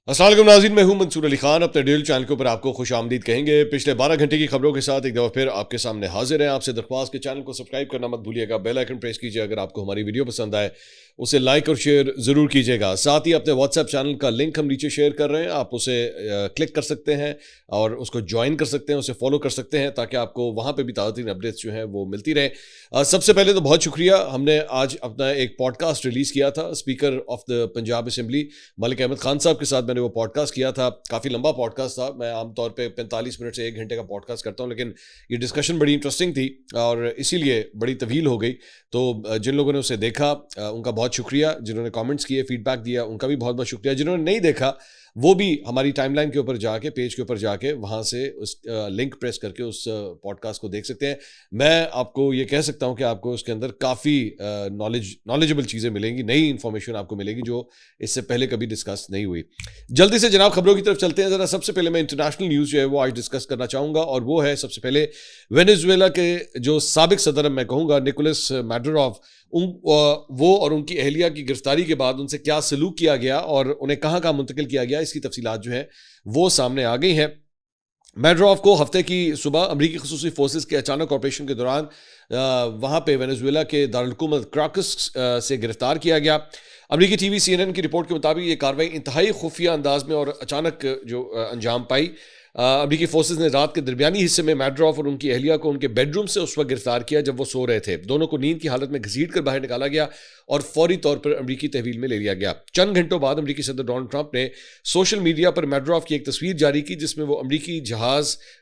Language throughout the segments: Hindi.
अस्सलाम वालेकुम नाज़रीन, मैं हूं मंसूर अली खान। अपने डेली चैनल के ऊपर आपको खुश आमदीद कहेंगे। पिछले 12 घंटे की खबरों के साथ एक दफ़ा फिर आपके सामने हाजिर है। आपसे दरख्वास्त के चैनल को सब्सक्राइब करना मत भूलिएगा, बेल आइकन प्रेस कीजिए। अगर आपको हमारी वीडियो पसंद आए उसे लाइक और शेयर ज़रूर कीजिएगा। साथ ही अपने व्हाट्सएप चैनल का लिंक हम नीचे शेयर कर रहे हैं, आप उसे क्लिक कर सकते हैं और उसको ज्वाइन कर सकते हैं, उसे फॉलो कर सकते हैं ताकि आपको वहाँ पर भी ताज़ा अपडेट्स जो हैं वो मिलती रहे। सबसे पहले तो बहुत शुक्रिया, हमने आज अपना एक पॉडकास्ट रिलीज़ किया था। Speaker of the Punjab assembly Malik Ahmad Khan साहब के साथ मैंने वो पॉडकास्ट किया था। काफ़ी लंबा पॉडकास्ट था। मैं आमतौर पे 45 मिनट से 1 घंटे का पॉडकास्ट करता हूं, लेकिन ये डिस्कशन बड़ी इंटरेस्टिंग थी और इसीलिए बड़ी तवील हो गई। तो जिन लोगों ने उसे देखा उनका बहुत शुक्रिया, जिन्होंने कमेंट्स किए, फीडबैक दिया, उनका भी बहुत बहुत शुक्रिया। जिन्होंने नहीं देखा वो भी हमारी टाइमलाइन के ऊपर जाके, पेज के ऊपर जाके वहाँ से उस लिंक प्रेस करके उस पॉडकास्ट को देख सकते हैं। मैं आपको ये कह सकता हूँ कि आपको उसके अंदर काफ़ी नॉलेजेबल चीज़ें मिलेंगी, नई इन्फॉर्मेशन आपको मिलेगी जो इससे पहले कभी डिस्कस नहीं हुई। जल्दी से जनाब खबरों की तरफ चलते हैं। ज़रा सबसे पहले मैं इंटरनेशनल न्यूज़ जो है वो आज डिस्कस करना चाहूँगा और वो है सबसे पहले वेनेजुएला के जो साबिक सदर मैं कहूँगा निकोलस मैडुरो, वो और उनकी अहलिया की गिरफ्तारी के बाद उनसे क्या सलूक किया गया और उन्हें कहाँ कहाँ मुंतकिल किया गया, इसकी तफसीलात जो है वो सामने आ गई हैं। मैडुरो को हफ्ते की सुबह अमरीकी खसूसी फोर्सेस के अचानक ऑपरेशन के दौरान वहाँ पे वेनेजुएला के दारुल-हुकूमत क्राकस से गिरफ्तार किया गया। अमरीकी टीवी CNN की रिपोर्ट के मुताबिक ये कार्रवाई इंतहाई खुफिया अंदाज में और अचानक जो अंजाम पाई। अमरीकी फोर्सेस ने रात के दरमियानी हिस्से में मैडुरो और उनकी अहलिया को उनके बेडरूम से उस वक्त गिरफ्तार किया जब वो सो रहे थे। दोनों को नींद की हालत में घसीट कर बाहर निकाला गया और फौरी तौर पर अमरीकी तहवील में ले लिया गया। चंद घंटों बाद अमरीकी सदर डोनाल्ड ट्रंप ने सोशल मीडिया पर मैडुरो की एक तस्वीर जारी की जिसमें वो अमरीकी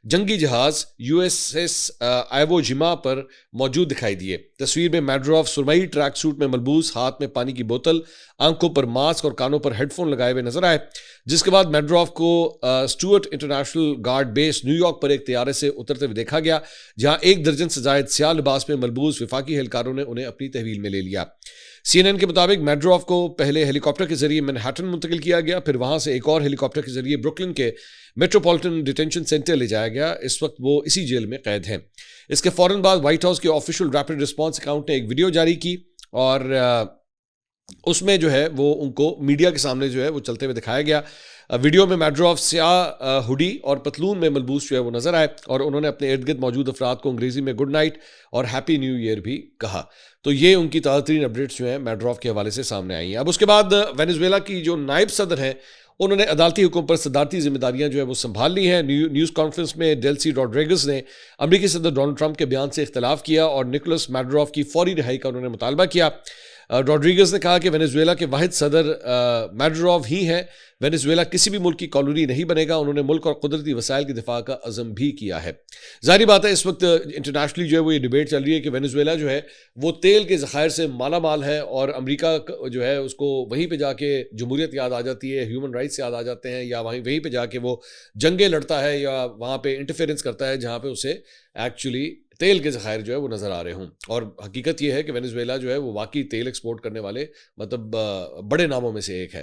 जंगी जहाज USS आइवो जिमा पर मौजूद दिखाई दिए। तस्वीर में मैडुरो सुरमई ट्रैक सूट में मलबूस, हाथ में पानी की बोतल, आंखों पर मास्क और कानों पर हेडफोन लगाए हुए नजर आए। जिसके बाद मैडुरो को Stuart international guard base New York पर एक तैयारे से उतरते हुए देखा गया, जहां 1 दर्जन से ज्यादा स्याह लिबास में मलबूस वफाकी एहलकारों ने उन्हें अपनी तहवील में ले लिया। CNN के मुताबिक मैडुरो को पहले हेलीकॉप्टर के जरिए मैनहट्टन मुंतकिल किया गया, फिर वहां से एक और हेलीकॉप्टर के जरिए ब्रुकलिन के मेट्रोपॉलिटन डिटेंशन सेंटर ले जाया गया। इस वक्त वो इसी जेल में कैद हैं। इसके फौरन बाद व्हाइट हाउस के ऑफिशियल रैपिड रिस्पॉन्स अकाउंट ने एक वीडियो जारी की और उसमें जो है वो उनको मीडिया के सामने जो है वो चलते हुए दिखाया गया। वीडियो में मैडुरो स्याह हुडी और पतलून में मलबूस जो है वो नजर आए और उन्होंने अपने इर्द गिर्द मौजूद अफराद को अंग्रेजी में गुड नाइट और हैप्पी न्यू ईयर भी कहा। तो ये उनकी ताज़ा तरीन अपडेट्स जो है मैडुरो के हवाले से सामने आई हैं। अब उसके बाद वेनेजुएला की जो नायब सदर हैं उन्होंने अदालती हुक्म पर सदारती जिम्मेदारियां जो है वो संभाल ली हैं। न्यूज़ कॉन्फ्रेंस में डेल्सी रॉड्रिगस ने अमरीकी सदर डोनाल्ड ट्रंप के बयान से इख्तलाफ किया और निकोलस मैडुरो की फौरी रिहाई का उन्होंने मुतालबा किया। रॉड्रिगस ने कहा कि वेनेजुएला के वाहिद सदर मैडुरो ही हैं। वेनेजुएला किसी भी मुल्क की कॉलोनी नहीं बनेगा। उन्होंने मुल्क और कुदरती वसाइल की दिफा का अज़म भी किया है। जाहिर बात है इस वक्त इंटरनेशनली जो है वो ये डिबेट चल रही है कि वेनेजुएला जो है वो तेल के ज़खायर से माला माल है और अमेरिका जो है उसको वहीं पे जाके जमहूरियत याद आ जाती है, ह्यूमन राइट्स याद आ जाते हैं, या वहीं पे जाके वो जंगें लड़ता है या वहाँ पे इंटरफेरेंस करता है जहाँ पे उसे एक्चुअली तेल के ज़खायर जो है वो नज़र आ रहे हों। और हकीकत ये है कि वेनेजुएला जो है वो वाकई तेल एक्सपोर्ट करने वाले मतलब बड़े नामों में से एक है।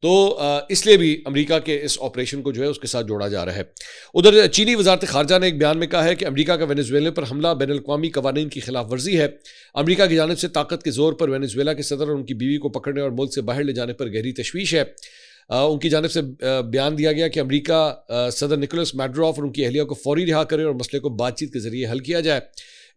तो इसलिए भी अमेरिका के इस ऑपरेशन को जो है उसके साथ जोड़ा जा रहा है। उधर चीनी वजारत खारजा ने एक बयान में कहा है कि अमेरिका का वेनेजुएला पर हमला बैनुल-अक़वामी कवानीन की खिलाफ वर्जी है। अमेरिका की जानिब से ताकत के जोर पर वेनेजुएला के सदर और उनकी बीवी को पकड़ने और मुल्क से बाहर ले जाने पर गहरी तशवीश है। उनकी जानिब से बयान दिया गया कि अमेरिका सदर निकोलस मैडुरो और उनकी अहलिया को फौरी रिहा करे और मसले को बातचीत के जरिए हल किया जाए।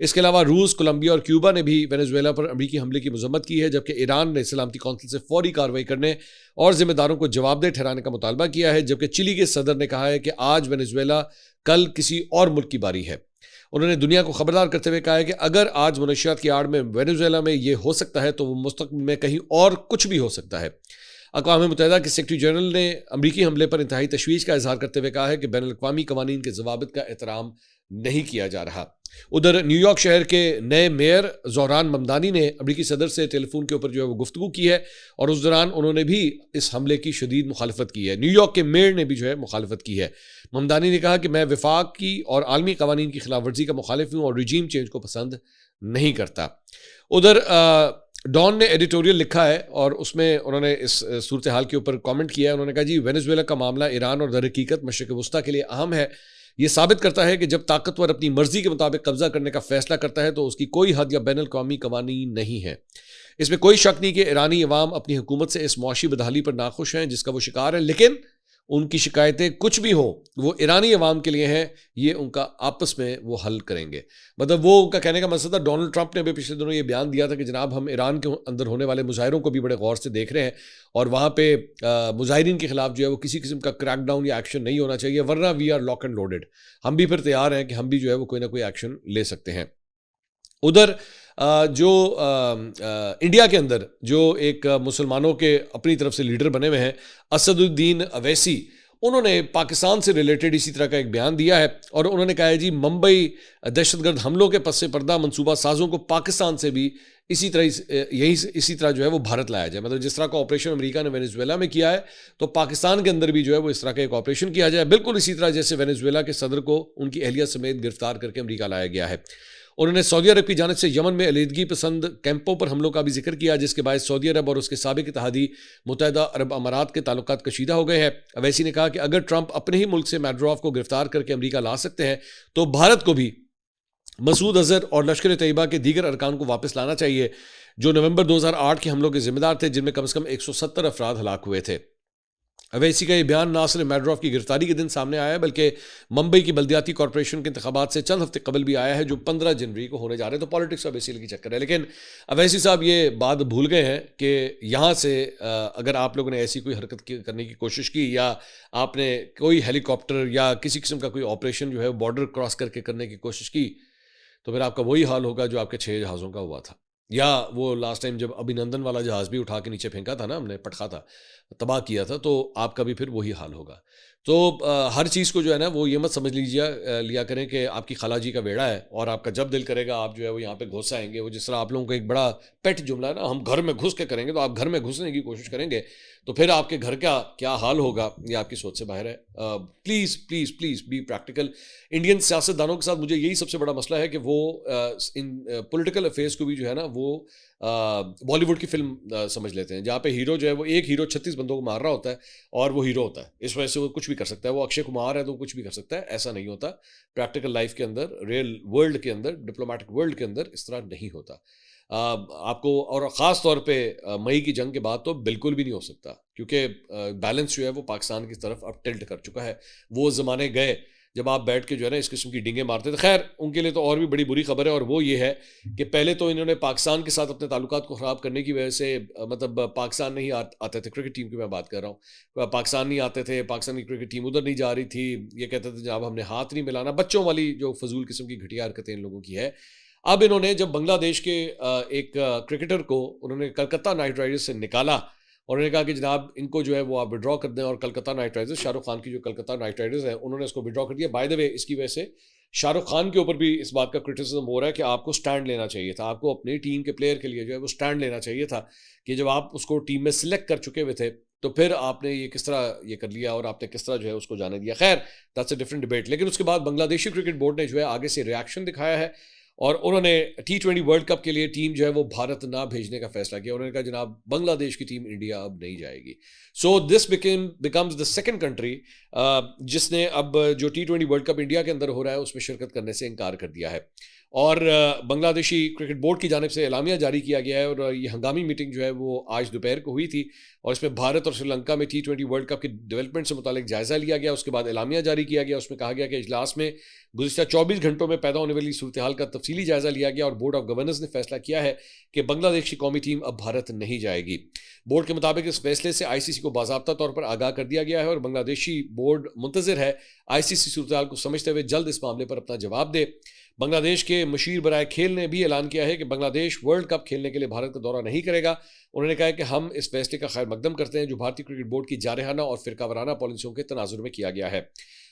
इसके अलावा रूस, कोलंबिया और क्यूबा ने भी वेनेजुएला पर अमेरिकी हमले की मजम्मत की है, जबकि ईरान ने सलामती कौंसिल से फौरी कार्रवाई करने और जिम्मेदारों को जवाबदेह ठहराने का मुतालबा किया है। जबकि चिली के सदर ने कहा है कि आज वेनेजुएला, कल किसी और मुल्क की बारी है। उन्होंने दुनिया को खबरदार करते हुए कहा है कि अगर आज मनशियात की आड़ में वेनेजुएला में ये हो सकता है तो वो मुस्तकबिल में कहीं और कुछ भी हो सकता है। अक़वाम मुत्तहिदा के सेक्रेटरी जनरल ने अमरीकी हमले पर इंतहाई तशवीश का इजहार करते हुए कहा है कि बैनुल-अक़वामी कवानीन के ज़वाबित का एहतराम नहीं किया जा रहा। उधर न्यूयॉर्क शहर के नए मेयर ज़ोहरान ममदानी ने अमरीकी सदर से टेलीफोन के ऊपर जो है वो गुफ्तगू की है और उस दौरान उन्होंने भी इस हमले की शदीद मुखालफत की है। न्यूयॉर्क के मेयर ने भी जो है मुखालफत की है। ममदानी ने कहा कि मैं वफाक की और आलमी कवानीन की खिलाफ वर्जी का मुखालिफ हूँ और रिजीम चेंज को पसंद नहीं करता। उधर डॉन ने एडिटोरियल लिखा है और उसमें उन्होंने इस सूरत हाल के ऊपर कमेंट किया है। उन्होंने कहा जी वेनेजुएला का मामला ईरान और दर-ए-हकीकत मशरिक़ वस्ता के लिए अहम है। ये साबित करता है कि जब ताकतवर अपनी मर्जी के मुताबिक कब्जा करने का फैसला करता है तो उसकी कोई हद या बैनुल-अक़वामी कवानीन नहीं है। इसमें कोई शक नहीं कि ईरानी अवाम अपनी हुकूमत से इस मुआशी बदहाली पर नाखुश हैं जिसका वो शिकार है, लेकिन उनकी शिकायतें कुछ भी हो वो ईरानी अवाम के लिए हैं, ये उनका आपस में वो हल करेंगे। मतलब वो उनका कहने का मकसद था। डोनाल्ड ट्रंप ने भी पिछले दिनों ये बयान दिया था कि जनाब हम ईरान के अंदर होने वाले मुजाहिरों को भी बड़े गौर से देख रहे हैं और वहाँ पे मुजाहिरीन के खिलाफ जो है वो किसी किस्म का क्रैकडाउन या एक्शन नहीं होना चाहिए, वरना we are lock and loaded. हम भी फिर तैयार हैं कि हम भी जो है वो कोई ना कोई एक्शन ले सकते हैं। उधर जो इंडिया के अंदर जो एक मुसलमानों के अपनी तरफ से लीडर बने हुए हैं, असदुद्दीन अवैसी, उन्होंने पाकिस्तान से रिलेटेड इसी तरह का एक बयान दिया है और उन्होंने कहा है जी मुंबई दहशतगर्द हमलों के पस से पर्दा मंसूबा साजों को पाकिस्तान से भी इसी तरह जो है वो भारत लाया जाए। मतलब जिस तरह का ऑपरेशन अमेरिका ने वेनेजुएला में किया है, तो पाकिस्तान के अंदर भी जो है वो इस तरह का एक ऑपरेशन किया जाए, बिल्कुल इसी तरह जैसे वेनेजुएला के सदर को उनकी अहलिया समेत गिरफ्तार करके अमेरिका लाया गया है। उन्होंने सऊदी अरब की जानिब से यमन में अलीदगी पसंद कैंपों पर हमलों का भी जिक्र किया, जिसके बाद सऊदी अरब और उसके साबिक इत्तेहादी मुत्तहिदा अरब अमारात के ताल्लुकात कशीदा हो गए हैं। अवैसी ने कहा कि अगर ट्रंप अपने ही मुल्क से मैड्रोफ को गिरफ्तार करके अमेरिका ला सकते हैं, तो भारत को भी मसूद अजहर और लश्कर तैयबा के दीगर अरकान को वापस लाना चाहिए, जो नवंबर 2008 के हमलों के जिम्मेदार थे, जिनमें कम से कम 170 अफराद हलाक हुए थे। अवैसी का ये बयान ना सिर्फ मैड्रोफ की गिरफ्तारी के दिन सामने आया है, बल्कि मुंबई की बल्दियाती कॉरपोरेशन के इंतखाबात से चंद हफ्ते कबल भी आया है, जो 15 जनवरी को होने जा रहे हैं। तो पॉलिटिक्स का बेसिकली चक्कर है। लेकिन अवैसी साहब ये बात भूल गए हैं कि यहाँ से अगर आप लोगों ने ऐसी कोई हरकत करने की कोशिश की, या आपने कोई हेलीकॉप्टर या किसी किस्म का कोई ऑपरेशन जो है बॉर्डर क्रॉस करके करने की कोशिश की, तो फिर आपका वही हाल होगा जो आपके 6 जहाज़ों का हुआ था। या वो लास्ट टाइम जब अभिनंदन वाला जहाज़ भी उठा के नीचे फेंका था ना, हमने पटखा था, तबाह किया था, तो आपका भी फिर वही हाल होगा। तो हर चीज़ को जो है ना वो ये मत समझ लिया करें कि आपकी खालाजी का बेड़ा है और आपका जब दिल करेगा आप जो है वो यहाँ पे घुस आएंगे। वो जिस तरह आप लोगों का एक बड़ा पेट जुमला है ना, हम घर में घुस के करेंगे, तो आप घर में घुसने की कोशिश करेंगे तो फिर आपके घर का क्या हाल होगा ये आपकी सोच से बाहर है। Please please please be practical. Indian सियासतदानों के साथ मुझे यही सबसे बड़ा मसला है कि वो इन पॉलिटिकल अफेयर्स को भी जो है ना वो बॉलीवुड की फिल्म समझ लेते हैं, जहाँ पे हीरो जो है वो एक हीरो 36 बंदों को मार रहा होता है और वो हीरो होता है। इस वजह से वो कुछ भी कर सकता है। वो अक्षय कुमार है तो कुछ भी कर सकता है, ऐसा नहीं होता। प्रैक्टिकल लाइफ के अंदर, रियल वर्ल्ड के अंदर, डिप्लोमेटिक वर्ल्ड के अंदर इस तरह नहीं होता। आपको, और ख़ास तौर पे मई की जंग के बाद तो बिल्कुल भी नहीं हो सकता, क्योंकि बैलेंस जो है वो पाकिस्तान की तरफ अब टिल्ट कर चुका है। वो ज़माने गए जब आप बैठ के जो है ना इस किस्म की डींगे मारते थे। खैर उनके लिए तो और भी बड़ी बुरी खबर है, और वो ये है कि पहले तो इन्होंने पाकिस्तान के साथ अपने ताल्लुकात को ख़राब करने की वजह से मतलब पाकिस्तान नहीं आते थे, क्रिकेट टीम की मैं बात कर रहा हूँ, पाकिस्तान नहीं आते थे, पाकिस्तान की क्रिकेट टीम उधर नहीं जा रही थी। ये कहते थे जनाब हमने हाथ नहीं मिलाना। बच्चों वाली जो फजूल किस्म की घटिया हरकतें इन लोगों की है। अब इन्होंने जब बांग्लादेश के एक क्रिकेटर को उन्होंने कलकत्ता नाइट राइडर्स से निकाला, और उन्होंने कहा कि जनाब इनको जो है वो आप विड्रॉ कर दें, और कलकत्ता नाइट राइडर्स, शाहरुख खान की जो कलकत्ता नाइट राइडर्स है, उन्होंने इसको विड्रॉ कर दिया। बाय द वे इसकी वजह से शाहरुख खान के ऊपर भी इस बात का क्रिटिसिज्म हो रहा है कि आपको स्टैंड लेना चाहिए था, आपको अपनी टीम के प्लेयर के लिए जो है वो स्टैंड लेना चाहिए था, कि जब आप उसको टीम में सिलेक्ट कर चुके हुए थे तो फिर आपने ये किस तरह ये कर लिया और आपने किस तरह जो है उसको जाने दिया। खैर दैट्स अ डिफरेंट डिबेट। लेकिन उसके बाद बांग्लादेशी क्रिकेट बोर्ड ने जो है आगे से रिएक्शन दिखाया है और उन्होंने T20 वर्ल्ड कप के लिए टीम जो है वो भारत ना भेजने का फैसला किया। उन्होंने कहा जनाब बांग्लादेश की टीम इंडिया अब नहीं जाएगी। So this becomes the second country जिसने अब जो T20 वर्ल्ड कप इंडिया के अंदर हो रहा है उसमें शिरकत करने से इनकार कर दिया है। और बांग्लादेशी क्रिकेट बोर्ड की जानिब से एलामिया जारी किया गया है, और ये हंगामी मीटिंग जो है वो आज दोपहर को हुई थी, और इसमें भारत और श्रीलंका में T20 वर्ल्ड कप की डेवलपमेंट से मुतालिक जायज़ा लिया गया। उसके बाद एलामिया जारी किया गया। उसमें कहा गया कि इजलास में गुज़िश्ता 24 घंटों में पैदा होने वाली सूरत हाल का तफसीली जायज़ा लिया गया, और बोर्ड ऑफ गवर्नर्स ने फैसला किया है कि बांग्लादेश की कौमी टीम अब भारत नहीं जाएगी। बोर्ड के मुताबिक इस फैसले से ICC को बाज़ाब्ता तौर पर आगाह कर दिया गया है, और बांग्लादेशी बोर्ड मुंतज़िर है ICC सूरत हाल को समझते हुए जल्द इस मामले पर अपना जवाब दे। बांग्लादेश के मशीर बराए खेल ने भी ऐलान किया है कि बांग्लादेश वर्ल्ड कप खेलने के लिए भारत का दौरा नहीं करेगा। उन्होंने कहा है कि हम इस फैसले का खैर मकदम करते हैं जो भारतीय क्रिकेट बोर्ड की जारहाना और फिरकावाराना पॉलिसियों के तनाजुर में किया गया है।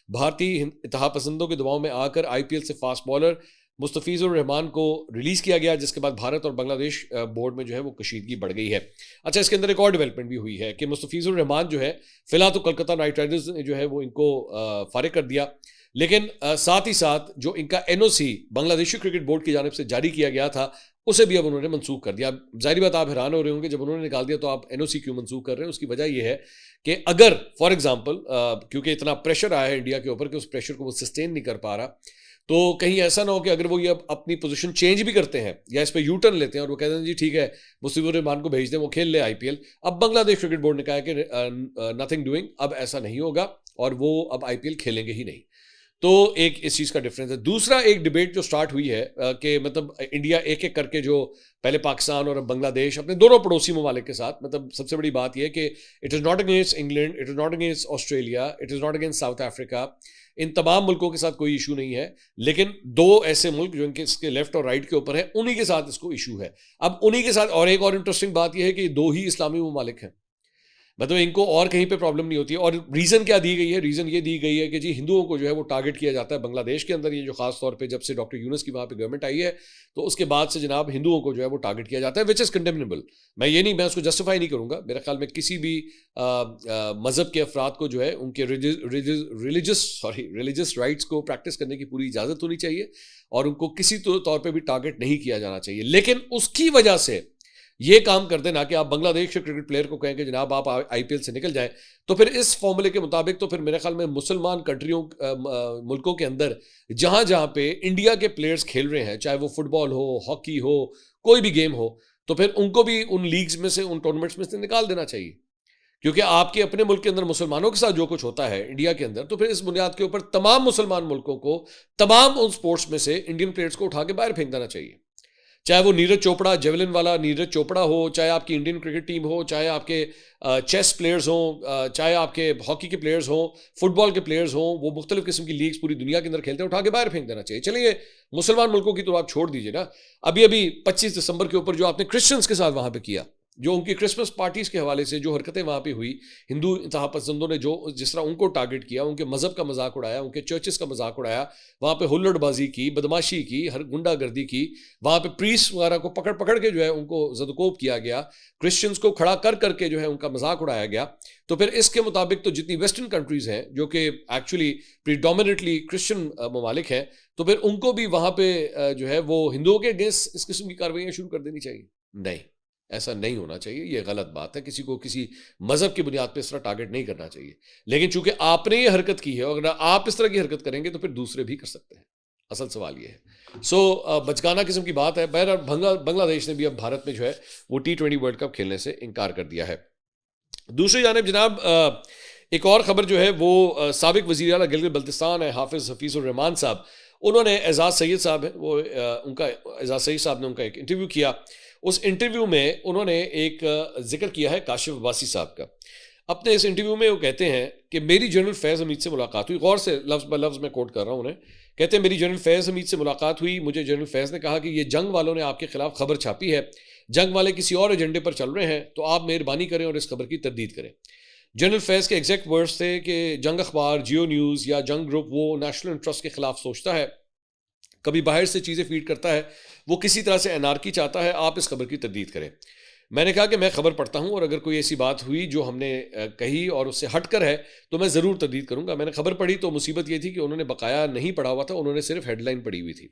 भारतीय इत्तेहाद पसंदों के दबाव में आकर IPL से फास्ट बॉलर मुस्तफिजुर रहमान को रिलीज़ किया गया, जिसके बाद भारत और बांग्लादेश बोर्ड में जो है वो कशीदगी बढ़ गई है। अच्छा, इसके अंदर एक और डेवलपमेंट भी हुई है कि मुस्तफिजुर रहमान जो है फिलहाल तो कलकत्ता नाइट राइडर्स ने जो है वो इनको फारिग कर दिया, लेकिन साथ ही साथ जो इनका NOC बांग्लादेशी क्रिकेट बोर्ड की जानिब से जारी किया गया था उसे भी अब उन्होंने मनसूख कर दिया। जाहिर बात आप हैरान हो रहे होंगे जब उन्होंने निकाल दिया तो आप NOC क्यों मनसूख कर रहे हैं। उसकी वजह यह है कि अगर फॉर एग्जांपल क्योंकि इतना प्रेशर आया है इंडिया के ऊपर कि उस प्रेशर को वो सस्टेन नहीं कर पा रहा, तो कहीं ऐसा ना हो कि अगर वो ये अपनी पोजीशन चेंज भी करते हैं या इस पर यू टर्न लेते हैं और वो कहते हैं जी ठीक है मुस्तफिजुर रहमान को भेज दें, वो खेल ले आईपीएल। अब बांग्लादेश क्रिकेट बोर्ड ने कहा है कि नथिंग डूइंग, अब ऐसा नहीं होगा और वो अब आईपीएल खेलेंगे ही नहीं। तो एक इस चीज़ का डिफरेंस है। दूसरा एक डिबेट जो स्टार्ट हुई है कि मतलब इंडिया एक एक करके जो पहले पाकिस्तान और अब बांग्लादेश अपने दोनों पड़ोसी ममालिक के साथ, मतलब सबसे बड़ी बात यह है कि it is not against England, it is not against Australia, it is not against South Africa, इन तमाम मुल्कों के साथ कोई इशू नहीं है। लेकिन दो ऐसे मुल्क जो इनके इसके लेफ्ट और राइट के ऊपर है, उन्हीं के साथ इसको इशू है। अब उन्हीं के साथ और एक और इंटरेस्टिंग बात यह है कि दो ही इस्लामी ममालिक हैं, मतलब इनको और कहीं पे प्रॉब्लम नहीं होती है। और रीज़न क्या दी गई है? रीज़न ये दी गई है कि जी हिंदुओं को जो है वो टारगेट किया जाता है बांग्लादेश के अंदर, ये जो खास तौर पे जब से डॉक्टर यूनुस की वहाँ पे गवर्नमेंट आई है तो उसके बाद से जनाब हिंदुओं को जो है वो टारगेट किया जाता है, विच इज़ कंडेमनेबल। मैं उसको जस्टिफाई नहीं करूँगा। मेरे ख्याल में किसी भी मज़हब के अफराद को जो है उनके रिलीजियस राइट्स को प्रैक्टिस करने की पूरी इजाज़त होनी चाहिए और उनको किसी तौर पर भी टारगेट नहीं किया जाना चाहिए। लेकिन उसकी वजह से ये काम कर देना कि आप बांग्लादेश के क्रिकेट प्लेयर को कहें कि जनाब आप आईपीएल से निकल जाएं, तो फिर इस फॉर्मूले के मुताबिक तो फिर मेरे ख्याल में मुसलमान कंट्रियों मुल्कों के अंदर जहां जहां पे इंडिया के प्लेयर्स खेल रहे हैं, चाहे वो फुटबॉल हो, हॉकी हो, कोई भी गेम हो, तो फिर उनको भी उन लीग्स में से, उन टूर्नामेंट्स में से निकाल देना चाहिए। क्योंकि आपके अपने मुल्क के अंदर मुसलमानों के साथ जो कुछ होता है इंडिया के अंदर, तो फिर इस बुनियाद के ऊपर तमाम मुसलमान मुल्कों को तमाम उन स्पोर्ट्स में से इंडियन प्लेयर्स को उठा के बाहर फेंक देना चाहिए। चाहे वो नीरज चोपड़ा, जेवलिन वाला नीरज चोपड़ा हो, चाहे आपकी इंडियन क्रिकेट टीम हो, चाहे आपके चेस प्लेयर्स हों, चाहे आपके हॉकी के प्लेयर्स हों, फुटबॉल के प्लेयर्स हों, वो मुख्तलिफ किस्म की लीग्स पूरी दुनिया के अंदर खेलते हैं, उठा के बाहर फेंक देना चाहिए। चलिए मुसलमान मुल्कों की तो आप छोड़ दीजिए ना, अभी अभी 25 दिसंबर के ऊपर जो आपने क्रिश्चियंस के साथ वहाँ पे किया, जो उनकी क्रिसमस पार्टीज के हवाले से जो हरकतें वहाँ पे हुई, हिंदू इंतहा पसंदों ने जो जिस तरह उनको टारगेट किया, उनके मज़हब का मजाक उड़ाया, उनके चर्चेस का मजाक उड़ाया, वहाँ पे हुल्लड़बाजी की, बदमाशी की, हर गुंडागर्दी की, वहाँ पे प्रीस्ट वगैरह को पकड़ पकड़ के जो है उनको ज़दकोब किया गया, क्रिश्चियंस को खड़ा कर करके जो है उनका मजाक उड़ाया गया। तो फिर इसके मुताबिक तो जितनी वेस्टर्न कंट्रीज़ हैं जो कि एक्चुअली प्रीडोमिनेटली क्रिश्चियन ममालिक हैं, तो फिर उनको भी वहाँ पे जो है वो हिंदुओं के अगेंस्ट इस किस्म की कार्रवाइयाँ शुरू कर देनी चाहिए। नहीं, ऐसा नहीं होना चाहिए, ये गलत बात है। किसी को किसी मजहब की बुनियाद पर इस तरह टारगेट नहीं करना चाहिए। लेकिन चूंकि आपने ये हरकत की है और अगर आप इस तरह की हरकत करेंगे तो फिर दूसरे भी कर सकते हैं। असल सवाल ये है। बचकाना किस्म की बात है। बहरहाल बांग्लादेश ने भी अब भारत में जो है वो T20 वर्ल्ड कप खेलने से इनकार कर दिया है। दूसरी जानिब जनाब एक और ख़बर जो है वो साबिक वज़ीर आला गिलगित बल्तिस्तान है, हाफिज़ हफीज़ुर रहमान साहब, उन्होंने एजाज़ सैयद साहब है वो उनका एजाज़ सैयद साहब ने उनका एक इंटरव्यू किया। उस इंटरव्यू में उन्होंने एक जिक्र किया है काशिफ अब्बासी साहब का। अपने इस इंटरव्यू में वो कहते हैं कि मेरी जनरल फैज़ हमीद से मुलाकात हुई। गौर से लफ्ज़ ब लफ्ज़ में कोट कर रहा हूँ उन्हें। कहते हैं मेरी जनरल फैज़ हमीद से मुलाकात हुई, मुझे जनरल फैज़ ने कहा कि ये जंग वालों ने आपके खिलाफ खबर छापी है, जंग वाले किसी और एजेंडे पर चल रहे हैं, तो आप मेहरबानी करें और इस खबर की तरदीद करें। जनरल फैज़ के एग्जैक्ट वर्ड्स थे कि जंग अखबार, जियो न्यूज़ या जंग ग्रुप वो नेशनल इंटरेस्ट के खिलाफ सोचता है, कभी बाहर से चीज़ें फीड करता है, वो किसी तरह से एनार्की चाहता है, आप इस खबर की तरदीद करें। मैंने कहा कि मैं खबर पढ़ता हूँ और अगर कोई ऐसी बात हुई जो हमने कही और उससे हटकर है तो मैं ज़रूर तरदीद करूँगा। मैंने खबर पढ़ी तो मुसीबत ये थी कि उन्होंने बकाया नहीं पढ़ा हुआ था, उन्होंने सिर्फ हेडलाइन पढ़ी हुई थी।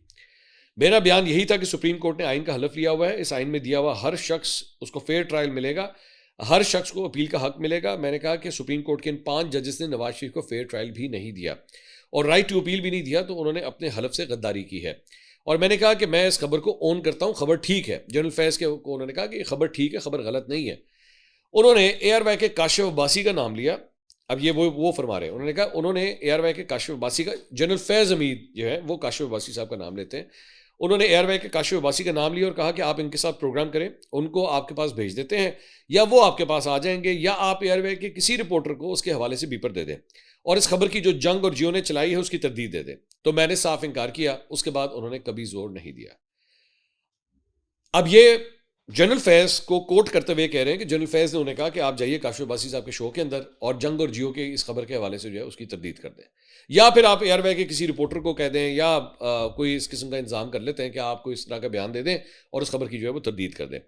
मेरा बयान यही था कि सुप्रीम कोर्ट ने आइन का हलफ लिया हुआ है, इस आइन में दिया हुआ हर शख्स उसको फेयर ट्रायल मिलेगा, हर शख्स को अपील का हक मिलेगा। मैंने कहा कि सुप्रीम कोर्ट के इन 5 जजेस ने नवाज शरीफ को फेयर ट्रायल भी नहीं दिया और राइट टू अपील भी नहीं दिया, तो उन्होंने अपने हलफ से गद्दारी की है। और मैंने कहा कि मैं इस खबर को ओन करता हूँ, खबर ठीक है। जनरल फैज़ के को उन्होंने कहा कि खबर ठीक है, खबर गलत नहीं है। उन्होंने ARY के काशिफ अब्बासी का नाम लिया। अब ये वो फरमा रहे हैं, उन्होंने कहा उन्होंने ARY के काशिफ अब्बासी का, जनरल फैज़ हमीद जो है वो काशिफ अब्बासी साहब का नाम लेते हैं, उन्होंने ARY के काशिफ अब्बासी का नाम लिया और कहा कि आप इनके साथ प्रोग्राम करें, उनको आपके पास भेज देते हैं या वो आपके पास आ जाएंगे या आप ARY के किसी रिपोर्टर को उसके हवाले से बीपर दे दें और इस खबर की जो जंग और जियो ने चलाई है उसकी तरदीद दे दें। तो मैंने साफ इनकार किया। उसके बाद उन्होंने कभी जोर नहीं दिया। अब ये जनरल फैज़ को कोट करते हुए कह रहे हैं कि जनरल फैज़ ने उन्हें कहा कि आप जाइए काशिफ अब्बासी साहब के शो के अंदर और जंग और जियो के इस खबर के हवाले से जो है उसकी तरदीद कर दें, या फिर आप ARY के किसी रिपोर्टर को कह दें या कोई इस किस्म का इंतजाम कर लेते हैं कि आपको इस तरह का बयान दे दें और उस खबर की जो है वो तरदीद कर दें।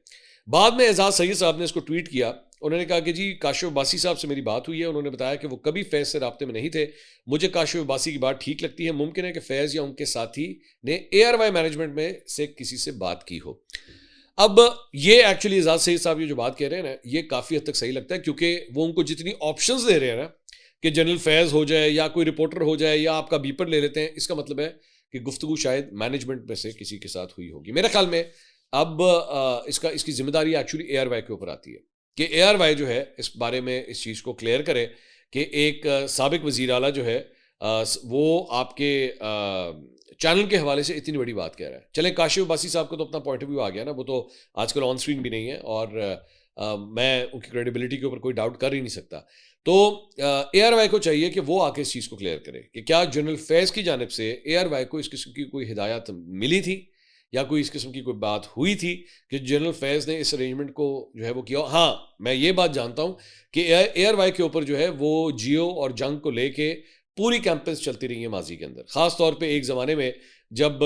बाद में एजाज सैयद साहब ने इसको ट्वीट किया। उन्होंने कहा कि जी काशिफ अब्बासी साहब से मेरी बात हुई है, उन्होंने बताया कि वो कभी फैज़ से राब्ते में नहीं थे, मुझे काशिफ अब्बासी की बात ठीक लगती है, मुमकिन है कि फैज़ या उनके साथी ने ARY मैनेजमेंट में से किसी से बात की हो। अब ये एक्चुअली एजाज सैयद साहब ये जो बात कह रहे हैं ना, ये काफ़ी हद तक सही लगता है, क्योंकि वो उनको जितनी ऑप्शंस दे रहे हैं ना कि जनरल फैज़ हो जाए या कोई रिपोर्टर हो जाए या आपका बीपर ले लेते हैं, इसका मतलब है कि गुफ्तगू शायद मैनेजमेंट में से किसी के साथ हुई होगी। मेरे ख्याल में अब इसकी जिम्मेदारी एक्चुअली ARY के ऊपर आती है कि ARY जो है इस बारे में इस चीज़ को क्लियर करे कि एक साबिक वज़ीर आला जो है वो आपके चैनल के हवाले से इतनी बड़ी बात कह रहा है। चलें, काशिफ अब्बासी साहब को तो अपना पॉइंट ऑफ व्यू आ गया ना, वो तो आजकल ऑन स्क्रीन भी नहीं है और मैं उनकी क्रेडिबिलिटी के ऊपर कोई डाउट कर ही नहीं सकता। तो ARY को चाहिए कि वो आके इस चीज़ को क्लियर करे कि क्या जनरल फैज़ की जानिब से ARY को इस किस्म की कोई हिदायत मिली थी या कोई इस किस्म की कोई बात हुई थी कि जनरल फैज़ ने इस अरेंजमेंट को जो है वो किया। हाँ, मैं ये बात जानता हूँ कि ARY के ऊपर जो है वो जियो और जंग को लेके पूरी कैंपेन्स चलती रही है माजी के अंदर। ख़ास तौर पे एक ज़माने में जब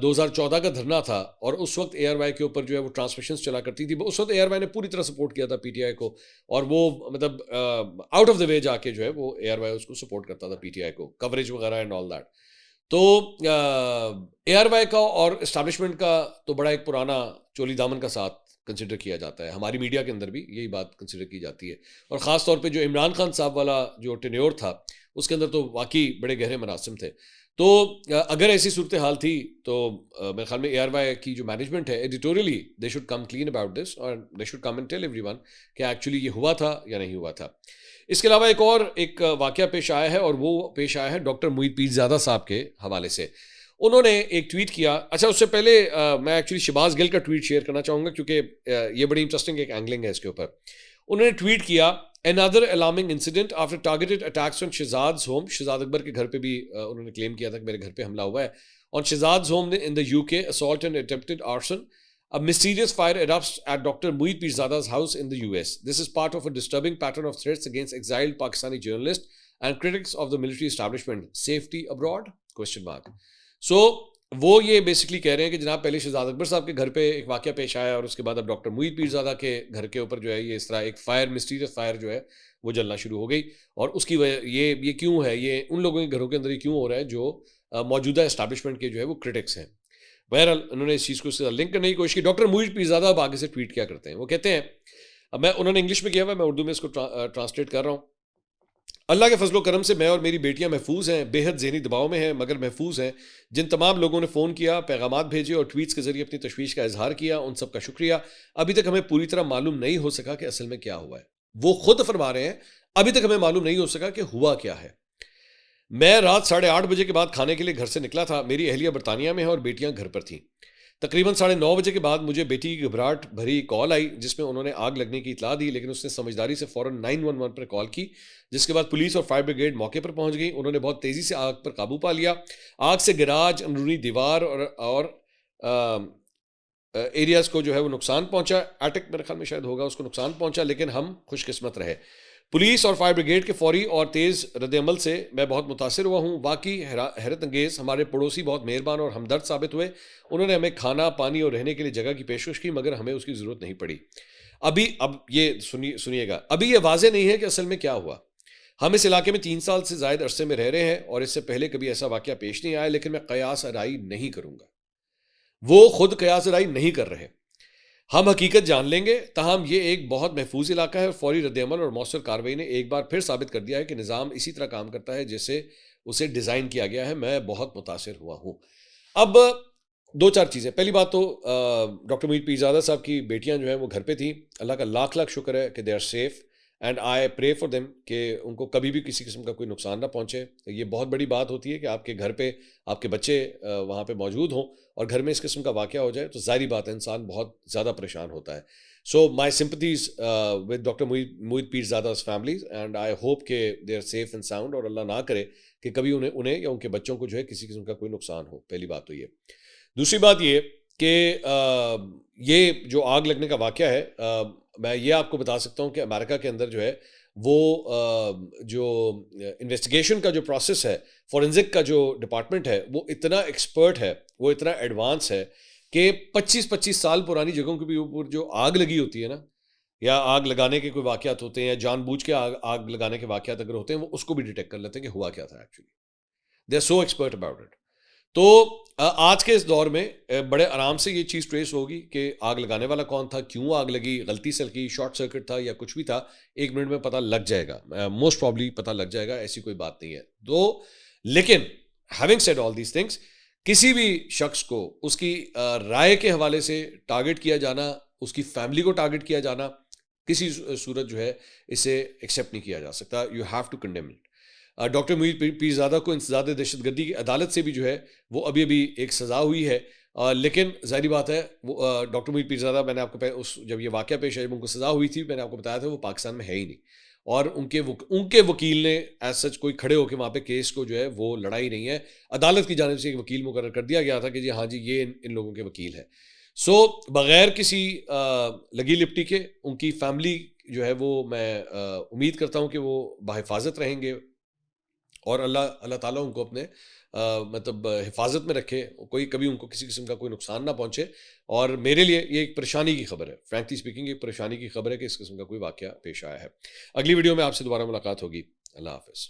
2014 का धरना था और उस वक्त ARY के ऊपर जो है वो ट्रांसमिशंस चला करती थी, उस वक्त ARY ने पूरी तरह सपोर्ट किया था PTI को और वो मतलब आउट ऑफ द वे जाके जो है वो ARY उसको सपोर्ट करता था PTI को, कवरेज वगैरह एंड ऑल दैट। तो ARY का और इस्टेब्लिशमेंट का तो बड़ा एक पुराना चोली दामन का साथ कंसिडर किया जाता है। हमारी मीडिया के अंदर भी यही बात कंसिडर की जाती है और ख़ास तौर पे जो इमरान खान साहब वाला जो टेन्योर था उसके अंदर तो वाकई बड़े गहरे मरासिम थे। तो अगर ऐसी सूरत हाल थी तो मेरे ख्याल में ARY की जो मैनेजमेंट है editorially they should come clean about this और they should come and tell everyone कि एक्चुअली ये हुआ था या नहीं हुआ था। इसके अलावा एक वाकया पेश आया है और वो पेश आया है डॉक्टर मुईद पीरज़ादा साहब के हवाले से। उन्होंने एक ट्वीट किया। अच्छा, उससे पहले मैं एक्चुअली शहबाज गिल का ट्वीट शेयर करना चाहूँगा क्योंकि ये बड़ी इंटरेस्टिंग एक एंगलिंग है इसके ऊपर। उन्होंने ट्वीट किया, another alarming incident after targeted attacks on Shehzad's home। Shahzad Akbar के घर पे भी उन्होंने क्लेम किया था कि मेरे घर पे हमला हुआ है। On Shehzad's home in the UK, assault and attempted arson. A mysterious fire erupts at Dr. Mueed Pirzada's house in the US. This is part of a disturbing pattern of threats against exiled Pakistani journalists and critics of the military establishment. Safety abroad? Question mark. So वो ये बेसिकली कह रहे हैं कि जनाब पहले शहजाद अकबर साहब के घर पे एक वाकया पेश आया और उसके बाद अब डॉक्टर मुईद पीरज़ादा के घर के ऊपर जो है ये इस तरह एक फायर, मिस्टीरियस फायर जो है वो जलना शुरू हो गई। और उसकी वजह ये क्यों है, ये उन लोगों के घरों के अंदर ही क्यों हो रहा है जो मौजूदा एस्टैब्लिशमेंट के जो है वो क्रिटिक्स हैं। बहरहाल उन्होंने इस चीज़ को उसके साथ लिंक करने की कोशिश की। डॉक्टर मुईद पीरज़ादा अब आगे से ट्वीट क्या करते हैं, वो कहते हैं, अब उन्होंने इंग्लिश में किया हुआ, मैं उर्दू में इसको ट्रांसलेट कर रहा हूँ। अल्लाह के फजलो करम से मैं और मेरी बेटियां महफूज हैं, बेहद ज़हनी दबाव में हैं मगर महफूज हैं। जिन तमाम लोगों ने फ़ोन किया, पैगामात भेजे और ट्वीट्स के ज़रिए अपनी तशवीश का इजहार किया, उन सब का शुक्रिया। अभी तक हमें पूरी तरह मालूम नहीं हो सका कि असल में क्या हुआ है। वो खुद फरमा रहे हैं अभी तक हमें मालूम नहीं हो सका कि हुआ क्या है। मैं रात 8:30 बजे के बाद खाने के लिए घर से निकला था। मेरी अहलिया बरतानिया में है और बेटियां घर पर थीं। तकरीबन 9:30 बजे के बाद मुझे बेटी की घबराहट भरी कॉल आई जिसमें उन्होंने आग लगने की इतला दी, लेकिन उसने समझदारी से फ़ौरन 911 पर कॉल की, जिसके बाद पुलिस और फायर ब्रिगेड मौके पर पहुंच गई। उन्होंने बहुत तेज़ी से आग पर काबू पा लिया। आग से गैराज, अंदरूनी दीवार और एरियाज़ को जो है वो नुकसान पहुंचा। एटिक मेरे ख्याल में शायद होगा, उसको नुकसान पहुंचा, लेकिन हम खुशकिस्मत रहे। पुलिस और फायर ब्रिगेड के फौरी और तेज़ रद्दअमल से मैं बहुत मुतासिर हुआ हूँ। वाकई हैरत अंगेज़, हमारे पड़ोसी बहुत मेहरबान और हमदर्द साबित हुए। उन्होंने हमें खाना, पानी और रहने के लिए जगह की पेशकश की, मगर हमें उसकी ज़रूरत नहीं पड़ी। अब ये सुनिएगा, अभी ये वाज़ेह नहीं है कि असल में क्या हुआ। हम इस इलाके में 3 साल से ज़ायद अरसे में रह रहे हैं और इससे पहले कभी ऐसा वाक़या पेश नहीं आया, लेकिन मैं क़यास आराई नहीं करूँगा। वो खुद क़यास आराई नहीं कर रहे। हम हकीकत जान लेंगे। ताहम ये एक बहुत महफूज इलाका है और फौरी रद्दअमल और मौसर कार्रवाई ने एक बार फिर साबित कर दिया है कि निज़ाम इसी तरह काम करता है जैसे उसे डिज़ाइन किया गया है। मैं बहुत मुतासिर हुआ हूँ। अब 2-4 चीज़ें। पहली बात तो डॉक्टर मुईद पीरज़ादा साहब की बेटियां जो हैं वो घर पे थी। अल्लाह का लाख लाख शुक्र है कि they are safe and I pray for them कि उनको कभी भी किसी किस्म का कोई नुकसान ना पहुँचे। ये बहुत बड़ी बात होती है कि आपके घर पे आपके बच्चे वहाँ पे मौजूद हों और घर में इस किस्म का वाक़या हो जाए तो ज़ाहिर बात है इंसान बहुत ज़्यादा परेशान होता है। So my sympathies with doctor Mueed Pirzada's families and I hope के they are safe and sound और अल्लाह ना करे कि कभी उन्हें या उनके बच्चों को जो है किसी किस्म का कोई नुकसान हो। पहली बात तो ये। दूसरी बात ये कि ये जो आग लगने का वाक़या है, मैं ये आपको बता सकता हूँ कि अमेरिका के अंदर जो है वो जो इन्वेस्टिगेशन का जो प्रोसेस है, फॉरेंसिक का जो डिपार्टमेंट है, वो इतना एक्सपर्ट है, वो इतना एडवांस है कि 25-25 साल पुरानी जगहों के भी ऊपर जो आग लगी होती है ना, या आग लगाने के कोई वाक़यात होते हैं या जानबूझ के आग लगाने के वाक़यात अगर होते हैं, वो उसको भी डिटेक्ट कर लेते हैं कि हुआ क्या था actually. They are so expert about it. तो आज के इस दौर में बड़े आराम से ये चीज़ ट्रेस होगी कि आग लगाने वाला कौन था, क्यों आग लगी, गलती से लगी, शॉर्ट सर्किट था या कुछ भी था, 1 मिनट में पता लग जाएगा। मोस्ट प्रॉब्ली पता लग जाएगा, ऐसी कोई बात नहीं है। तो लेकिन having said all these things किसी भी शख्स को उसकी राय के हवाले से टारगेट किया जाना, उसकी फैमिली को टारगेट किया जाना, किसी सूरत जो है इसे एक्सेप्ट नहीं किया जा सकता। You have to condemn it. Doctor Muid Peerzada को इंसदाद दहशतगर्दी की अदालत से भी जो है वो अभी अभी एक सज़ा हुई है। लेकिन ज़ाहिर बात है वो डॉक्टर मुईद पीरज़ादा, मैंने आपको उस जब ये वाक़या पेश आया, जब उनको सज़ा हुई थी, मैंने आपको बताया था वो पाकिस्तान में है ही नहीं। और उनके वकील ने एज सच कोई खड़े होकर वहाँ पे केस को जो है वो लड़ाई नहीं है। अदालत की जानिब से एक वकील मुकर्रर कर दिया गया था कि जी हाँ जी, ये इन लोगों के वकील है। सो बगैर किसी लगी लिपटी के उनकी फैमिली जो है वो, मैं उम्मीद करता हूँ कि वो बाहिफाजत रहेंगे और अल्लाह अल्लाह ताला उनको अपने मतलब हिफाजत में रखे, कोई कभी उनको किसी किस्म का कोई नुकसान ना पहुंचे। और मेरे लिए ये एक परेशानी की खबर है, फ्रैंकली स्पीकिंग एक परेशानी की खबर है कि इस किस्म का कोई वाकया पेश आया है। अगली वीडियो में आपसे दोबारा मुलाकात होगी। अल्लाह हाफिज़।